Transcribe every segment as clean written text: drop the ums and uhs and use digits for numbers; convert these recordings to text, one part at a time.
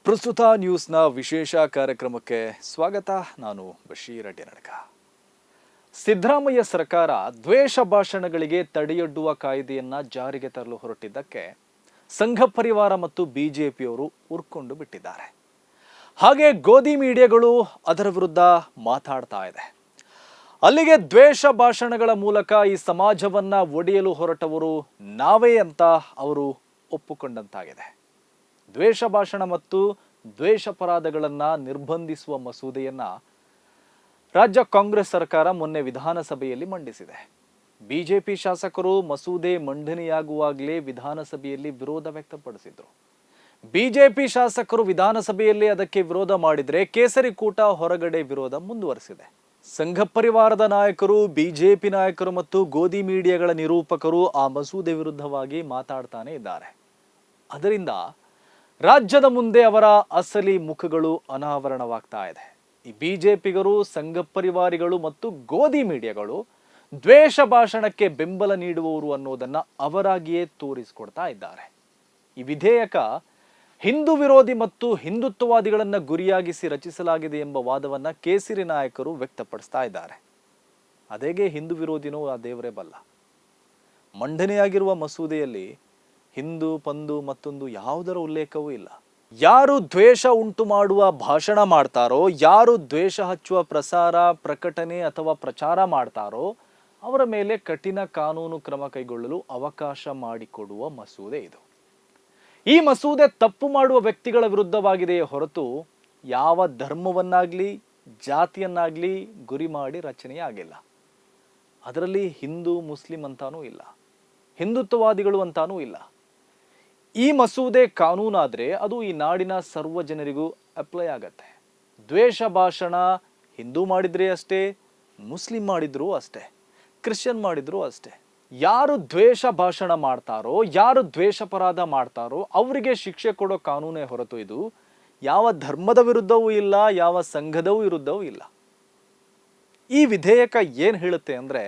ಪ್ರಸ್ತುತ ನ್ಯೂಸ್ನ ವಿಶೇಷ ಕಾರ್ಯಕ್ರಮಕ್ಕೆ ಸ್ವಾಗತ. ನಾನು ಬಶೀರ್ ಅಡ್ಡಿನಡ್ಕ. ಸಿದ್ದರಾಮಯ್ಯ ಸರ್ಕಾರ ದ್ವೇಷ ಭಾಷಣಗಳಿಗೆ ತಡೆಯೊಡ್ಡುವ ಕಾಯ್ದೆಯನ್ನ ಜಾರಿಗೆ ತರಲು ಹೊರಟಿದ್ದಕ್ಕೆ ಸಂಘ ಪರಿವಾರ ಮತ್ತು ಬಿಜೆಪಿಯವರು ಉರ್ಕೊಂಡು ಬಿಟ್ಟಿದ್ದಾರೆ. ಹಾಗೆ ಗೋಧಿ ಮೀಡಿಯಾಗಳು ಅದರ ವಿರುದ್ಧ ಮಾತಾಡ್ತಾ ಇದೆ. ಅಲ್ಲಿಗೆ ದ್ವೇಷ ಭಾಷಣಗಳ ಮೂಲಕ ಈ ಸಮಾಜವನ್ನ ಒಡೆಯಲು ಹೊರಟವರು ನಾವೇ ಅಂತ ಅವರು ಒಪ್ಪುಕೊಂಡಂತಾಗಿದೆ. ದ್ವೇಷ ಭಾಷಣ ಮತ್ತು ದ್ವೇಷಾಪರಾಧಗಳನ್ನು ನಿರ್ಬಂಧಿಸುವ ಮಸೂದೆಯನ್ನ ರಾಜ್ಯ ಕಾಂಗ್ರೆಸ್ ಸರ್ಕಾರ ಮೊನ್ನೆ ವಿಧಾನಸಭೆಯಲ್ಲಿ ಮಂಡಿಸಿದೆ. ಬಿಜೆಪಿ ಶಾಸಕರು ಮಸೂದೆ ಮಂಡನೆಯಾಗುವಾಗಲೇ ವಿಧಾನಸಭೆಯಲ್ಲಿ ವಿರೋಧ ವ್ಯಕ್ತಪಡಿಸಿದ್ರು. ಬಿಜೆಪಿ ಶಾಸಕರು ವಿಧಾನಸಭೆಯಲ್ಲಿ ಅದಕ್ಕೆ ವಿರೋಧ ಮಾಡಿದ್ರೆ ಕೇಸರಿ ಕೂಟ ಹೊರಗಡೆ ವಿರೋಧ ಮುಂದುವರೆಸಿದೆ. ಸಂಘ ಪರಿವಾರದ ನಾಯಕರು, ಬಿಜೆಪಿ ನಾಯಕರು ಮತ್ತು ಗೋಧಿ ಮೀಡಿಯಾಗಳ ನಿರೂಪಕರು ಆ ಮಸೂದೆ ವಿರುದ್ಧವಾಗಿ ಮಾತಾಡ್ತಾನೆ ಇದ್ದಾರೆ. ಅದರಿಂದ ರಾಜ್ಯದ ಮುಂದೆ ಅವರ ಅಸಲಿ ಮುಖಗಳು ಅನಾವರಣವಾಗ್ತಾ ಇದೆ. ಈ ಬಿಜೆಪಿಗರು, ಸಂಘ ಪರಿವಾರಿಗಳು ಮತ್ತು ಗೋಧಿ ಮೀಡಿಯಾಗಳು ದ್ವೇಷ ಭಾಷಣಕ್ಕೆ ಬೆಂಬಲ ನೀಡುವವರು ಅನ್ನೋದನ್ನ ಅವರಾಗಿಯೇ ತೋರಿಸಿಕೊಡ್ತಾ ಇದ್ದಾರೆ. ಈ ವಿಧೇಯಕ ಹಿಂದೂ ವಿರೋಧಿ ಮತ್ತು ಹಿಂದುತ್ವವಾದಿಗಳನ್ನ ಗುರಿಯಾಗಿಸಿ ರಚಿಸಲಾಗಿದೆ ಎಂಬ ವಾದವನ್ನ ಕೇಸರಿ ನಾಯಕರು ವ್ಯಕ್ತಪಡಿಸ್ತಾ ಇದ್ದಾರೆ. ಅದೇಗೆ ಹಿಂದೂ ವಿರೋಧಿನೋ ಆ ದೇವರೇ ಬಲ್ಲ. ಮಂಡನೆಯಾಗಿರುವ ಮಸೂದೆಯಲ್ಲಿ ಹಿಂದೂ ಪಂದು ಮತ್ತೊಂದು ಯಾವುದರ ಉಲ್ಲೇಖವೂ ಇಲ್ಲ. ಯಾರು ದ್ವೇಷ ಉಂಟು ಮಾಡುವ ಭಾಷಣ ಮಾಡ್ತಾರೋ, ಯಾರು ದ್ವೇಷ ಹಚ್ಚುವ ಪ್ರಸಾರ, ಪ್ರಕಟಣೆ ಅಥವಾ ಪ್ರಚಾರ ಮಾಡ್ತಾರೋ ಅವರ ಮೇಲೆ ಕಠಿಣ ಕಾನೂನು ಕ್ರಮ ಕೈಗೊಳ್ಳಲು ಅವಕಾಶ ಮಾಡಿಕೊಡುವ ಮಸೂದೆ ಇದು. ಈ ಮಸೂದೆ ತಪ್ಪು ಮಾಡುವ ವ್ಯಕ್ತಿಗಳ ವಿರುದ್ಧವಾಗಿದೆಯೇ ಹೊರತು ಯಾವ ಧರ್ಮವನ್ನಾಗ್ಲಿ ಜಾತಿಯನ್ನಾಗ್ಲಿ ಗುರಿ ಮಾಡಿ ರಚನೆಯಾಗಿಲ್ಲ. ಅದರಲ್ಲಿ ಹಿಂದೂ ಮುಸ್ಲಿಂ ಅಂತಾನೂ ಇಲ್ಲ, ಹಿಂದುತ್ವವಾದಿಗಳು ಅಂತಾನೂ ಇಲ್ಲ. ಈ ಮಸೂದೆ ಕಾನೂನಾದ್ರೆ ಅದು ಈ ನಾಡಿನ ಸರ್ವ ಜನರಿಗೂ ಅಪ್ಲೈ ಆಗತ್ತೆ. ದ್ವೇಷ ಭಾಷಣ ಹಿಂದೂ ಮಾಡಿದ್ರೆ ಅಷ್ಟೇ, ಮುಸ್ಲಿಂ ಮಾಡಿದ್ರು ಅಷ್ಟೇ, ಕ್ರಿಶ್ಚಿಯನ್ ಮಾಡಿದ್ರು ಅಷ್ಟೇ. ಯಾರು ದ್ವೇಷ ಭಾಷಣ ಮಾಡ್ತಾರೋ, ಯಾರು ದ್ವೇಷಾಪರಾಧ ಮಾಡ್ತಾರೋ ಅವರಿಗೆ ಶಿಕ್ಷೆ ಕೊಡೋ ಕಾನೂನೇ ಹೊರತು ಇದು ಯಾವ ಧರ್ಮದ ವಿರುದ್ಧವೂ ಇಲ್ಲ, ಯಾವ ಸಂಘದ ವಿರುದ್ಧವೂ ಇಲ್ಲ. ಈ ವಿಧೇಯಕ ಏನ್ ಹೇಳುತ್ತೆ ಅಂದ್ರೆ,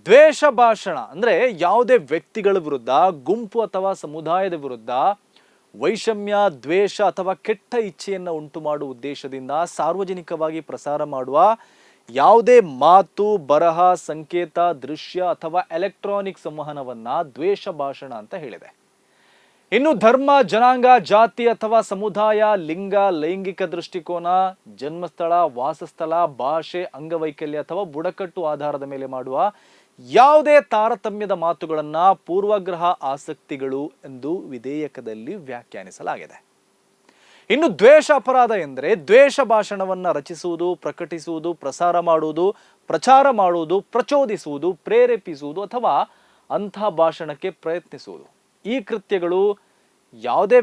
ದ್ವೇಷ ಭಾಷಣ ಅಂದ್ರೆ ಯಾವುದೇ ವ್ಯಕ್ತಿಗಳ ವಿರುದ್ಧ, ಗುಂಪು ಅಥವಾ ಸಮುದಾಯದ ವಿರುದ್ಧ ವೈಷಮ್ಯ, ದ್ವೇಷ ಅಥವಾ ಕೆಟ್ಟ ಇಚ್ಛೆಯನ್ನು ಉಂಟು ಮಾಡುವ ಉದ್ದೇಶದಿಂದ ಸಾರ್ವಜನಿಕವಾಗಿ ಪ್ರಸಾರ ಮಾಡುವ ಯಾವುದೇ ಮಾತು, ಬರಹ, ಸಂಕೇತ, ದೃಶ್ಯ ಅಥವಾ ಎಲೆಕ್ಟ್ರಾನಿಕ್ ಸಂವಹನವನ್ನ ದ್ವೇಷ ಭಾಷಣ ಅಂತ ಹೇಳಿದೆ. ಇನ್ನು ಧರ್ಮ, ಜನಾಂಗ, ಜಾತಿ ಅಥವಾ ಸಮುದಾಯ, ಲಿಂಗ, ಲೈಂಗಿಕ ದೃಷ್ಟಿಕೋನ, ಜನ್ಮಸ್ಥಳ, ವಾಸಸ್ಥಳ, ಭಾಷೆ, ಅಂಗವೈಕಲ್ಯ ಅಥವಾ ಬುಡಕಟ್ಟು ಆಧಾರದ ಮೇಲೆ ಮಾಡುವ ಯಾವುದೇ ತಾರತಮ್ಯದ ಮಾತುಗಳನ್ನ ಪೂರ್ವಗ್ರಹ ಆಸಕ್ತಿಗಳು ಎಂದು ವಿಧೇಯಕದಲ್ಲಿ ವ್ಯಾಖ್ಯಾನಿಸಲಾಗಿದೆ. ಇನ್ನು ದ್ವೇಷ ಅಪರಾಧ ಎಂದರೆ ದ್ವೇಷ ಭಾಷಣವನ್ನ ರಚಿಸುವುದು, ಪ್ರಕಟಿಸುವುದು, ಪ್ರಸಾರ ಮಾಡುವುದು, ಪ್ರಚಾರ ಮಾಡುವುದು, ಪ್ರಚೋದಿಸುವುದು, ಪ್ರೇರೇಪಿಸುವುದು ಅಥವಾ ಅಂತಹ ಭಾಷಣಕ್ಕೆ ಪ್ರಯತ್ನಿಸುವುದು. ಈ ಕೃತ್ಯಗಳು ಯಾವುದೇ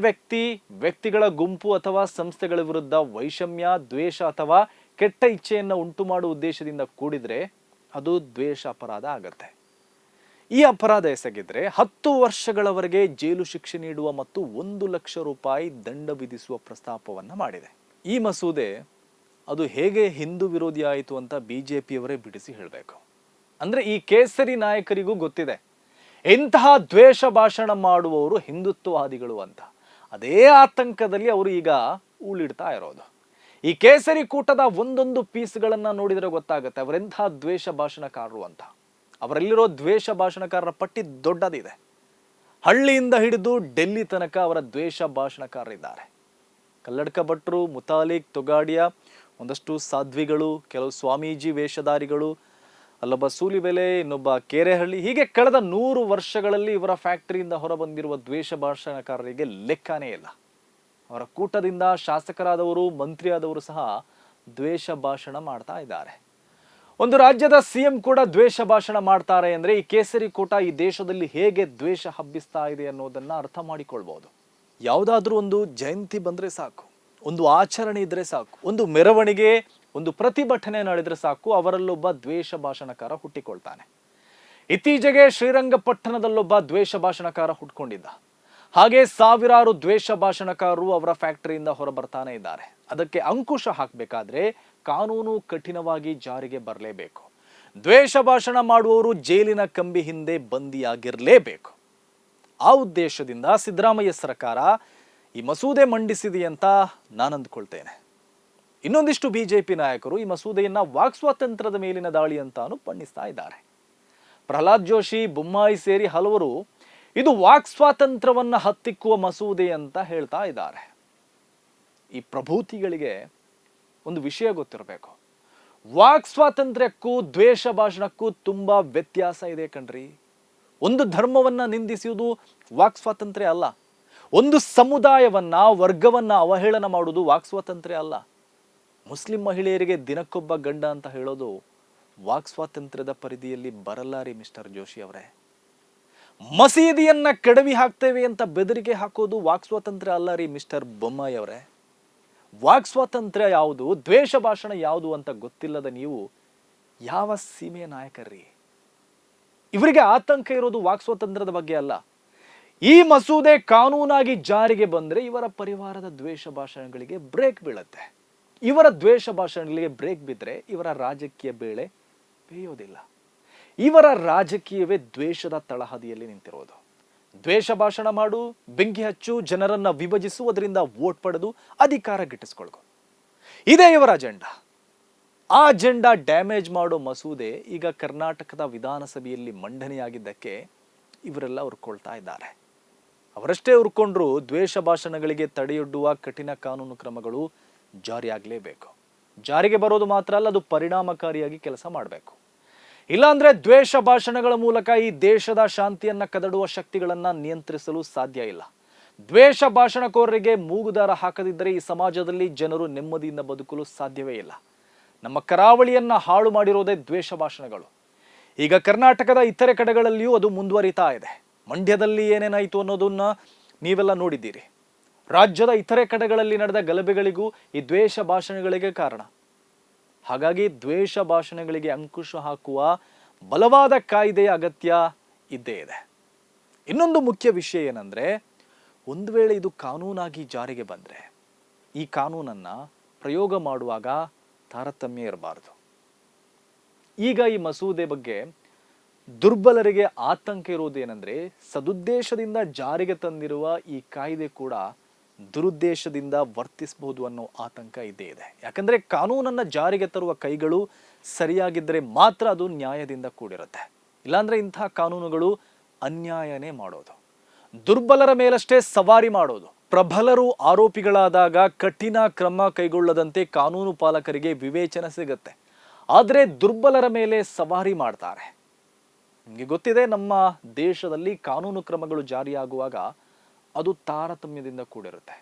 ವ್ಯಕ್ತಿಗಳ ಗುಂಪು ಅಥವಾ ಸಂಸ್ಥೆಗಳ ವಿರುದ್ಧ ವೈಷಮ್ಯ, ದ್ವೇಷ ಅಥವಾ ಕೆಟ್ಟ ಇಚ್ಛೆಯನ್ನು ಉಂಟು ಮಾಡುವ ಉದ್ದೇಶದಿಂದ ಕೂಡಿದ್ರೆ ಅದು ದ್ವೇಷ ಅಪರಾಧ ಆಗತ್ತೆ. ಈ ಅಪರಾಧ ಎಸಗಿದ್ರೆ 10 ವರ್ಷಗಳವರೆಗೆ ಜೈಲು ಶಿಕ್ಷೆ ನೀಡುವ ಮತ್ತು 1 ಲಕ್ಷ ರೂಪಾಯಿ ದಂಡ ವಿಧಿಸುವ ಪ್ರಸ್ತಾಪವನ್ನ ಮಾಡಿದೆ. ಈ ಮಸೂದೆ ಅದು ಹೇಗೆ ಹಿಂದೂ ವಿರೋಧಿ ಆಯಿತು ಅಂತ ಬಿಜೆಪಿಯವರೇ ಬಿಡಿಸಿ ಹೇಳಬೇಕು. ಅಂದ್ರೆ ಈ ಕೇಸರಿ ನಾಯಕರಿಗೂ ಗೊತ್ತಿದೆ ಇಂತಹ ದ್ವೇಷ ಭಾಷಣ ಮಾಡುವವರು ಹಿಂದುತ್ವವಾದಿಗಳು ಅಂತ. ಅದೇ ಆತಂಕದಲ್ಲಿ ಅವರು ಈಗ ಉಳಿಡ್ತಾ ಇರೋದು. ಈ ಕೇಸರಿ ಕೂಟದ ಒಂದೊಂದು ಪೀಸ್ಗಳನ್ನ ನೋಡಿದರೆ ಗೊತ್ತಾಗುತ್ತೆ ಅವರೆಂತಹ ದ್ವೇಷ ಭಾಷಣಕಾರರು ಅಂತ. ಅವರಲ್ಲಿರೋ ದ್ವೇಷ ಭಾಷಣಕಾರರ ಪಟ್ಟಿ ದೊಡ್ಡದಿದೆ. ಹಳ್ಳಿಯಿಂದ ಹಿಡಿದು ಡೆಲ್ಲಿ ತನಕ ಅವರ ದ್ವೇಷ ಭಾಷಣಕಾರರಿದ್ದಾರೆ. ಕಲ್ಲಡ್ಕ ಭಟ್ರು, ಮುತಾಲಿಕ್, ತೊಗಾಡಿಯಾ, ಒಂದಷ್ಟು ಸಾಧ್ವಿಗಳು, ಕೆಲವು ಸ್ವಾಮೀಜಿ ವೇಷಧಾರಿಗಳು, ಅಲ್ಲೊಬ್ಬ ಸೂಲಿಬೆಲೆ, ಇನ್ನೊಬ್ಬ ಕೇರೆಹಳ್ಳಿ, ಹೀಗೆ ಕಳೆದ 100 ವರ್ಷಗಳಲ್ಲಿ ಇವರ ಫ್ಯಾಕ್ಟರಿಯಿಂದ ಹೊರಬಂದಿರುವ ದ್ವೇಷ ಭಾಷಣಕಾರರಿಗೆ ಲೆಕ್ಕನೇ ಇಲ್ಲ. ಅವರ ಕೂಟದಿಂದ ಶಾಸಕರಾದವರು, ಮಂತ್ರಿಯಾದವರು ಸಹ ದ್ವೇಷ ಭಾಷಣ ಮಾಡ್ತಾ ಇದ್ದಾರೆ. ಒಂದು ರಾಜ್ಯದ ಸಿಎಂ ಕೂಡ ದ್ವೇಷ ಭಾಷಣ ಮಾಡ್ತಾರೆ ಅಂದ್ರೆ ಈ ಕೇಸರಿ ಕೂಟ ಈ ದೇಶದಲ್ಲಿ ಹೇಗೆ ದ್ವೇಷ ಹಬ್ಬಿಸ್ತಾ ಇದೆ ಅನ್ನೋದನ್ನ ಅರ್ಥ ಮಾಡಿಕೊಳ್ಬಹುದು. ಯಾವುದಾದ್ರೂ ಒಂದು ಜಯಂತಿ ಬಂದ್ರೆ ಸಾಕು, ಒಂದು ಆಚರಣೆ ಇದ್ರೆ ಸಾಕು, ಒಂದು ಮೆರವಣಿಗೆ, ಒಂದು ಪ್ರತಿಭಟನೆ ನಡೆದ್ರೆ ಸಾಕು, ಅವರಲ್ಲೊಬ್ಬ ದ್ವೇಷ ಭಾಷಣಕಾರ ಹುಟ್ಟಿಕೊಳ್ತಾನೆ. ಇತ್ತೀಚೆಗೆ ಶ್ರೀರಂಗಪಟ್ಟಣದಲ್ಲೊಬ್ಬ ದ್ವೇಷ ಭಾಷಣಕಾರ ಹುಟ್ಕೊಂಡಿದ್ದ. ಹಾಗೆ ಸಾವಿರಾರು ದ್ವೇಷ ಭಾಷಣಕಾರರು ಅವರ ಫ್ಯಾಕ್ಟರಿಯಿಂದ ಹೊರಬರ್ತಾನೆ ಇದ್ದಾರೆ. ಅದಕ್ಕೆ ಅಂಕುಶ ಹಾಕಬೇಕಾದ್ರೆ ಕಾನೂನು ಕಠಿಣವಾಗಿ ಜಾರಿಗೆ ಬರಲೇಬೇಕು. ದ್ವೇಷ ಭಾಷಣ ಮಾಡುವವರು ಜೈಲಿನ ಕಂಬಿ ಹಿಂದೆ ಬಂದಿಯಾಗಿರಲೇಬೇಕು. ಆ ಉದ್ದೇಶದಿಂದ ಸಿದ್ದರಾಮಯ್ಯ ಸರ್ಕಾರ ಈ ಮಸೂದೆ ಮಂಡಿಸಿದೆ ಅಂತ ನಾನು ಅಂದ್ಕೊಳ್ತೇನೆ. ಇನ್ನೊಂದಿಷ್ಟು ಬಿಜೆಪಿ ನಾಯಕರು ಈ ಮಸೂದೆಯನ್ನ ವಾಕ್ ಸ್ವಾತಂತ್ರ್ಯದ ಮೇಲಿನ ದಾಳಿ ಅಂತಾನು ಬಣ್ಣಿಸ್ತಾ ಇದ್ದಾರೆ. ಪ್ರಹ್ಲಾದ್ ಜೋಶಿ, ಬೊಮ್ಮಾಯಿ ಸೇರಿ ಹಲವರು ಇದು ವಾಕ್ ಸ್ವಾತಂತ್ರ್ಯವನ್ನ ಹತ್ತಿಕ್ಕುವ ಮಸೂದೆ ಅಂತ ಹೇಳ್ತಾ ಇದ್ದಾರೆ. ಈ ಪ್ರಭೂತಿಗಳಿಗೆ ಒಂದು ವಿಷಯ ಗೊತ್ತಿರಬೇಕು. ವಾಕ್ ಸ್ವಾತಂತ್ರ್ಯಕ್ಕೂ ದ್ವೇಷ ಭಾಷಣಕ್ಕೂ ತುಂಬಾ ವ್ಯತ್ಯಾಸ ಇದೆ ಕಣ್ರಿ. ಒಂದು ಧರ್ಮವನ್ನ ನಿಂದಿಸುವುದು ವಾಕ್ ಸ್ವಾತಂತ್ರ್ಯ ಅಲ್ಲ. ಒಂದು ಸಮುದಾಯವನ್ನ, ವರ್ಗವನ್ನ ಅವಹೇಳನ ಮಾಡುವುದು ವಾಕ್ ಸ್ವಾತಂತ್ರ್ಯ ಅಲ್ಲ. ಮುಸ್ಲಿಂ ಮಹಿಳೆಯರಿಗೆ ದಿನಕ್ಕೊಬ್ಬ ಗಂಡ ಅಂತ ಹೇಳೋದು ವಾಕ್ ಸ್ವಾತಂತ್ರ್ಯದ ಪರಿಧಿಯಲ್ಲಿ ಬರಲ್ಲ ರೀ ಮಿಸ್ಟರ್ ಜೋಶಿ ಅವರೇ. ಮಸೀದಿಯನ್ನ ಕೆಡವಿ ಹಾಕ್ತೇವೆ ಅಂತ ಬೆದರಿಕೆ ಹಾಕೋದು ವಾಕ್ ಸ್ವಾತಂತ್ರ್ಯ ಅಲ್ಲ ರೀ ಮಿಸ್ಟರ್ ಬೊಮ್ಮಾಯಿ ಅವರೇ. ವಾಕ್ ಸ್ವಾತಂತ್ರ್ಯ ಯಾವುದು, ದ್ವೇಷ ಭಾಷಣ ಯಾವುದು ಅಂತ ಗೊತ್ತಿಲ್ಲದ ನೀವು ಯಾವ ಸೀಮೆಯ ನಾಯಕರ್ರಿ? ಇವರಿಗೆ ಆತಂಕ ಇರೋದು ವಾಕ್ ಸ್ವಾತಂತ್ರ್ಯದ ಬಗ್ಗೆ ಅಲ್ಲ. ಈ ಮಸೂದೆ ಕಾನೂನಾಗಿ ಜಾರಿಗೆ ಬಂದ್ರೆ ಇವರ ಪರಿವಾರದ ದ್ವೇಷ ಭಾಷಣಗಳಿಗೆ ಬ್ರೇಕ್ ಬೀಳುತ್ತೆ. ಇವರ ದ್ವೇಷ ಭಾಷಣಗಳಿಗೆ ಬ್ರೇಕ್ ಬಿದ್ದರೆ ಇವರ ರಾಜಕೀಯ ಬೇಳೆ ಬೇಯೋದಿಲ್ಲ. ಇವರ ರಾಜಕೀಯವೇ ದ್ವೇಷದ ತಳಹದಿಯಲ್ಲಿ ನಿಂತಿರೋದು. ದ್ವೇಷ ಭಾಷಣ ಮಾಡು, ಬೆಂಕಿ ಹಚ್ಚು, ಜನರನ್ನ ವಿಭಜಿಸು, ಅದರಿಂದ ವೋಟ್ ಪಡೆದು ಅಧಿಕಾರ ಗಿಟ್ಟಿಸ್ಕೊಳ್ಕೊ, ಇದೇ ಇವರ ಅಜೆಂಡಾ. ಆ ಅಜೆಂಡಾ ಡ್ಯಾಮೇಜ್ ಮಾಡೋ ಮಸೂದೆ ಈಗ ಕರ್ನಾಟಕದ ವಿಧಾನಸಭೆಯಲ್ಲಿ ಮಂಡನೆಯಾಗಿದ್ದಕ್ಕೆ ಇವರೆಲ್ಲ ಉರ್ಕೊಳ್ತಾ ಇದ್ದಾರೆ. ಅವರಷ್ಟೇ ಉರ್ಕೊಂಡ್ರು ದ್ವೇಷ ಭಾಷಣಗಳಿಗೆ ತಡೆಯೊಡ್ಡುವ ಕಠಿಣ ಕಾನೂನು ಕ್ರಮಗಳು ಜಾರಿಯಾಗಲೇಬೇಕು. ಜಾರಿಗೆ ಬರೋದು ಮಾತ್ರ ಅಲ್ಲ, ಅದು ಪರಿಣಾಮಕಾರಿಯಾಗಿ ಕೆಲಸ ಮಾಡಬೇಕು. ಇಲ್ಲಾಂದ್ರೆ ದ್ವೇಷ ಭಾಷಣಗಳ ಮೂಲಕ ಈ ದೇಶದ ಶಾಂತಿಯನ್ನ ಕದಡುವ ಶಕ್ತಿಗಳನ್ನ ನಿಯಂತ್ರಿಸಲು ಸಾಧ್ಯ ಇಲ್ಲ. ದ್ವೇಷ ಭಾಷಣಕೋರರಿಗೆ ಮೂಗುದಾರ ಹಾಕದಿದ್ದರೆ ಈ ಸಮಾಜದಲ್ಲಿ ಜನರು ನೆಮ್ಮದಿಯಿಂದ ಬದುಕಲು ಸಾಧ್ಯವೇ ಇಲ್ಲ. ನಮ್ಮ ಕರಾವಳಿಯನ್ನ ಹಾಳು ಮಾಡಿರೋದೇ ದ್ವೇಷ ಭಾಷಣಗಳು. ಈಗ ಕರ್ನಾಟಕದ ಇತರೆ ಕಡೆಗಳಲ್ಲಿಯೂ ಅದು ಮುಂದುವರಿತಾ ಇದೆ. ಮಂಡ್ಯದಲ್ಲಿ ಏನೇನಾಯಿತು ಅನ್ನೋದನ್ನ ನೀವೆಲ್ಲ ನೋಡಿದ್ದೀರಿ. ರಾಜ್ಯದ ಇತರೆ ಕಡೆಗಳಲ್ಲಿ ನಡೆದ ಗಲಭೆಗಳಿಗೂ ಈ ದ್ವೇಷ ಭಾಷಣಗಳಿಗೆ ಕಾರಣ. ಹಾಗಾಗಿ ದ್ವೇಷ ಭಾಷಣಗಳಿಗೆ ಅಂಕುಶ ಹಾಕುವ ಬಲವಾದ ಕಾಯ್ದೆಯ ಅಗತ್ಯ ಇದ್ದೇ ಇದೆ. ಇನ್ನೊಂದು ಮುಖ್ಯ ವಿಷಯ ಏನಂದ್ರೆ, ಒಂದು ವೇಳೆ ಇದು ಕಾನೂನಾಗಿ ಜಾರಿಗೆ ಬಂದ್ರೆ ಈ ಕಾನೂನನ್ನ ಪ್ರಯೋಗ ಮಾಡುವಾಗ ತಾರತಮ್ಯ ಇರಬಾರದು. ಈಗ ಈ ಮಸೂದೆ ಬಗ್ಗೆ ದುರ್ಬಲರಿಗೆ ಆತಂಕ ಇರುವುದೇನೆಂದ್ರೆ, ಸದುದ್ದೇಶದಿಂದ ಜಾರಿಗೆ ತಂದಿರುವ ಈ ಕಾಯ್ದೆ ಕೂಡ ದುರುದ್ದೇಶದಿಂದ ವರ್ತಿಸಬಹುದು ಅನ್ನೋ ಆತಂಕ ಇದ್ದೇ ಇದೆ. ಯಾಕಂದ್ರೆ ಕಾನೂನನ್ನ ಜಾರಿಗೆ ತರುವ ಕೈಗಳು ಸರಿಯಾಗಿದ್ದರೆ ಮಾತ್ರ ಅದು ನ್ಯಾಯದಿಂದ ಕೂಡಿರುತ್ತೆ. ಇಲ್ಲಾಂದ್ರೆ ಇಂತಹ ಕಾನೂನುಗಳು ಅನ್ಯಾಯನೇ ಮಾಡೋದು, ದುರ್ಬಲರ ಮೇಲಷ್ಟೇ ಸವಾರಿ ಮಾಡೋದು. ಪ್ರಬಲರು ಆರೋಪಿಗಳಾದಾಗ ಕಠಿಣ ಕ್ರಮ ಕೈಗೊಳ್ಳದಂತೆ ಕಾನೂನು ಪಾಲಕರಿಗೆ ವಿವೇಚನೆ ಸಿಗುತ್ತೆ. ಆದರೆ ದುರ್ಬಲರ ಮೇಲೆ ಸವಾರಿ ಮಾಡ್ತಾರೆ. ನಿಮಗೆ ಗೊತ್ತಿದೆ, ನಮ್ಮ ದೇಶದಲ್ಲಿ ಕಾನೂನು ಕ್ರಮಗಳು ಜಾರಿಯಾಗುವಾಗ ಅದು ತಾರತಮ್ಯದಿಂದ ಕೂಡಿರುತ್ತೆ.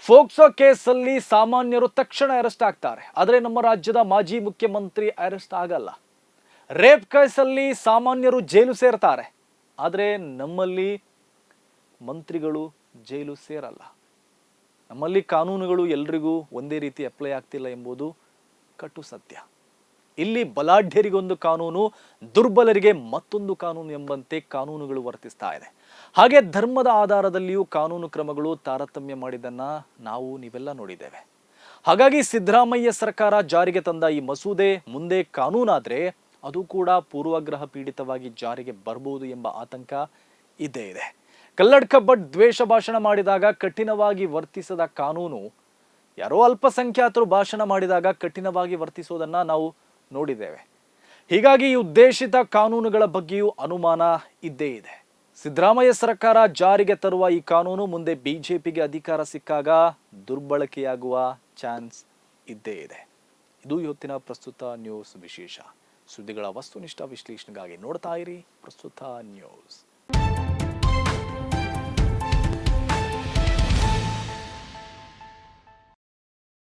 ಫೋಕ್ಸೋ ಕೇಸಲ್ಲಿ ಸಾಮಾನ್ಯರು ತಕ್ಷಣ ಅರೆಸ್ಟ್ ಆಗ್ತಾರೆ, ಆದರೆ ನಮ್ಮ ರಾಜ್ಯದ ಮಾಜಿ ಮುಖ್ಯಮಂತ್ರಿ ಅರೆಸ್ಟ್ ಆಗಲ್ಲ. ರೇಪ್ ಕೇಸಲ್ಲಿ ಸಾಮಾನ್ಯರು ಜೈಲು ಸೇರ್ತಾರೆ, ಆದರೆ ನಮ್ಮಲ್ಲಿ ಮಂತ್ರಿಗಳು ಜೈಲು ಸೇರಲ್ಲ. ನಮ್ಮಲ್ಲಿ ಕಾನೂನುಗಳು ಎಲ್ರಿಗೂ ಒಂದೇ ರೀತಿ ಅಪ್ಲೈ ಆಗ್ತಿಲ್ಲ ಎಂಬುದು ಕಟು ಸತ್ಯ. ಇಲ್ಲಿ ಬಲಾಢ್ಯರಿಗೊಂದು ಕಾನೂನು, ದುರ್ಬಲರಿಗೆ ಮತ್ತೊಂದು ಕಾನೂನು ಎಂಬಂತೆ ಕಾನೂನುಗಳು ವರ್ತಿಸ್ತಾ ಇದೆ. ಹಾಗೆ ಧರ್ಮದ ಆಧಾರದಲ್ಲಿಯೂ ಕಾನೂನು ಕ್ರಮಗಳು ತಾರತಮ್ಯ ಮಾಡಿದ್ದನ್ನ ನೀವೆಲ್ಲ ನೋಡಿದ್ದೇವೆ. ಹಾಗಾಗಿ ಸಿದ್ದರಾಮಯ್ಯ ಸರ್ಕಾರ ಜಾರಿಗೆ ತಂದ ಈ ಮಸೂದೆ ಮುಂದೆ ಕಾನೂನಾದ್ರೆ ಅದು ಕೂಡ ಪೂರ್ವಗ್ರಹ ಪೀಡಿತವಾಗಿ ಜಾರಿಗೆ ಬರಬಹುದು ಎಂಬ ಆತಂಕ ಇದ್ದೇ ಇದೆ. ಕಲ್ಲಡ್ಕ ಭಟ್ ದ್ವೇಷ ಭಾಷಣ ಮಾಡಿದಾಗ ಕಠಿಣವಾಗಿ ವರ್ತಿಸದ ಕಾನೂನು ಯಾರೋ ಅಲ್ಪಸಂಖ್ಯಾತರು ಭಾಷಣ ಮಾಡಿದಾಗ ಕಠಿಣವಾಗಿ ವರ್ತಿಸೋದನ್ನ ನಾವು ನೋಡಿದ್ದೇವೆ. ಹೀಗಾಗಿ ಈ ಉದ್ದೇಶಿತ ಕಾನೂನುಗಳ ಬಗ್ಗೆಯೂ ಅನುಮಾನ ಇದ್ದೇ ಇದೆ. ಸಿದ್ದರಾಮಯ್ಯ ಸರ್ಕಾರ ಜಾರಿಗೆ ತರುವ ಈ ಕಾನೂನು ಮುಂದೆ ಬಿಜೆಪಿಗೆ ಅಧಿಕಾರ ಸಿಕ್ಕಾಗ ದುರ್ಬಳಕೆಯಾಗುವ ಚಾನ್ಸ್ ಇದ್ದೇ ಇದೆ. ಇದು ಇವತ್ತಿನ ಪ್ರಸ್ತುತ ನ್ಯೂಸ್ ವಿಶೇಷ. ಸುದ್ದಿಗಳ ವಸ್ತುನಿಷ್ಠ ವಿಶ್ಲೇಷಣೆಗಾಗಿ ನೋಡ್ತಾ ಇರಿ ಪ್ರಸ್ತುತ ನ್ಯೂಸ್.